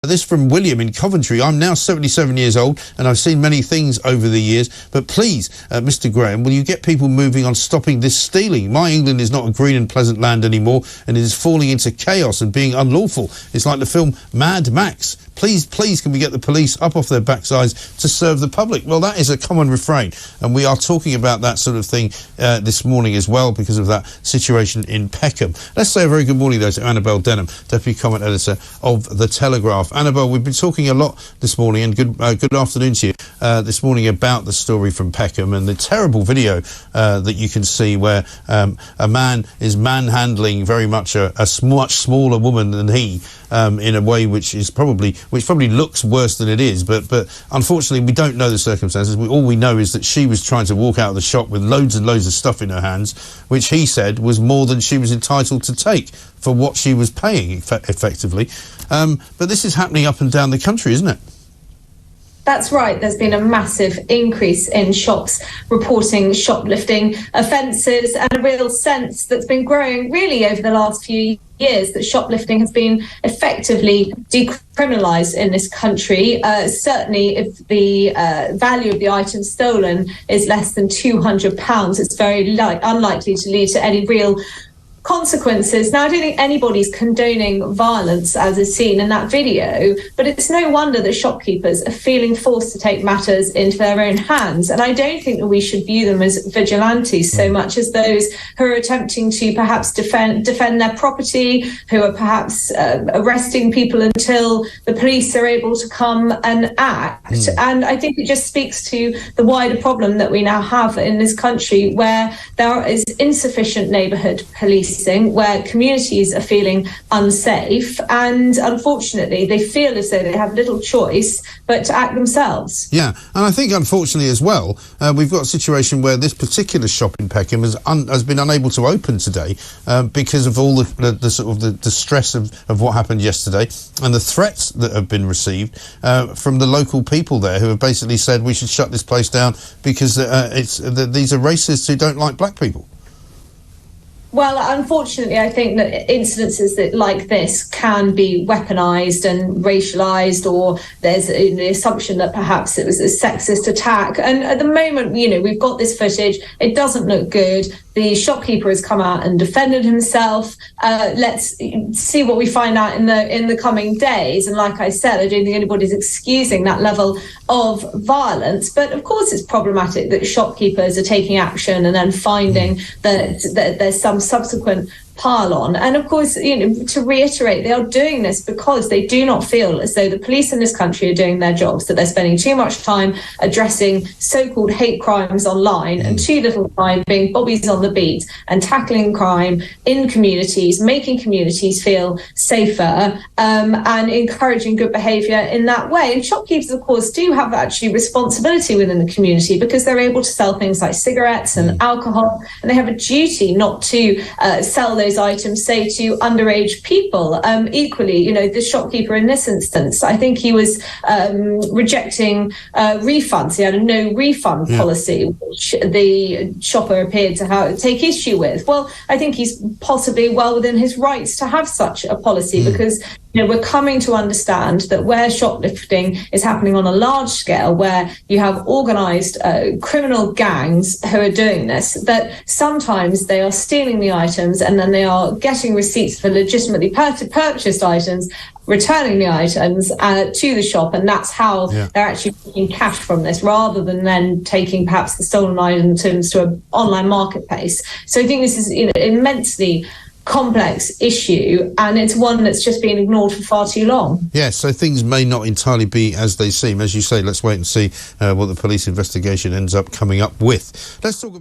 This from William in Coventry. I'm now 77 years old and I've seen many things over the years, but please, Mr. Graham, will you get people moving on stopping this stealing? My England is not a green and pleasant land anymore, and it is falling into chaos and being unlawful. It's like the film Mad Max. Please, please, can we get the police up off their backsides to serve the public? Well, that is a common refrain, and we are talking about that sort of thing this morning as well because of that situation in Peckham. Let's say a very good morning, though, to Annabel Denham, Deputy Comment Editor of The Telegraph. Annabel, we've been talking a lot this morning, and good afternoon to you, this morning about the story from Peckham and the terrible video that you can see where a man is manhandling very much a much smaller woman than he in a way which probably looks worse than it is, but unfortunately we don't know the circumstances. All we know is that she was trying to walk out of the shop with loads and loads of stuff in her hands, which he said was more than she was entitled to take for what she was paying, effectively. But this is happening up and down the country, isn't it? That's right. There's been a massive increase in shops reporting shoplifting offences, and a real sense that's been growing really over the last few years that shoplifting has been effectively decriminalised in this country. Certainly if the value of the item stolen is less than £200, it's very unlikely to lead to any real consequences. Now, I don't think anybody's condoning violence as is seen in that video, but it's no wonder that shopkeepers are feeling forced to take matters into their own hands. And I don't think that we should view them as vigilantes so much as those who are attempting to perhaps defend their property, who are perhaps arresting people until the police are able to come and act. And I think it just speaks to the wider problem that we now have in this country, where there is insufficient neighbourhood policing, where communities are feeling unsafe, and unfortunately they feel as though they have little choice but to act themselves. Yeah, and I think unfortunately as well, we've got a situation where this particular shop in Peckham has been unable to open today because of all the sort of the stress of what happened yesterday and the threats that have been received from the local people there, who have basically said we should shut this place down because these are racists who don't like black people. Well, unfortunately, I think that incidences like this can be weaponised and racialised, or there's the assumption that perhaps it was a sexist attack. And at the moment, we've got this footage. It doesn't look good. The shopkeeper has come out and defended himself. Let's see what we find out in the coming days. And like I said, I don't think anybody's excusing that level of violence. But of course, it's problematic that shopkeepers are taking action and then finding that there's some subsequent pile on. And of course, to reiterate, they are doing this because they do not feel as though the police in this country are doing their jobs, that they're spending too much time addressing so-called hate crimes online and too little time being bobbies on the beat and tackling crime in communities, making communities feel safer, and encouraging good behaviour in that way. And shopkeepers, of course, do have actually responsibility within the community because they're able to sell things like cigarettes and alcohol, and they have a duty not to sell those items, say, to underage people. Equally, the shopkeeper in this instance, I think he was rejecting refunds. He had a no refund policy, which the shopper appeared to take issue with. Well, I think he's possibly well within his rights to have such a policy because we're coming to understand that where shoplifting is happening on a large scale, where you have organised criminal gangs who are doing this, that sometimes they are stealing the items and then they are getting receipts for legitimately purchased items, returning the items to the shop, and that's how they're actually making cash from this, rather than then taking perhaps the stolen items to an online marketplace. So I think this is immensely complex issue, and it's one that's just been ignored for far too long. Yes, so things may not entirely be as they seem. As you say, let's wait and see what the police investigation ends up coming up with. Let's talk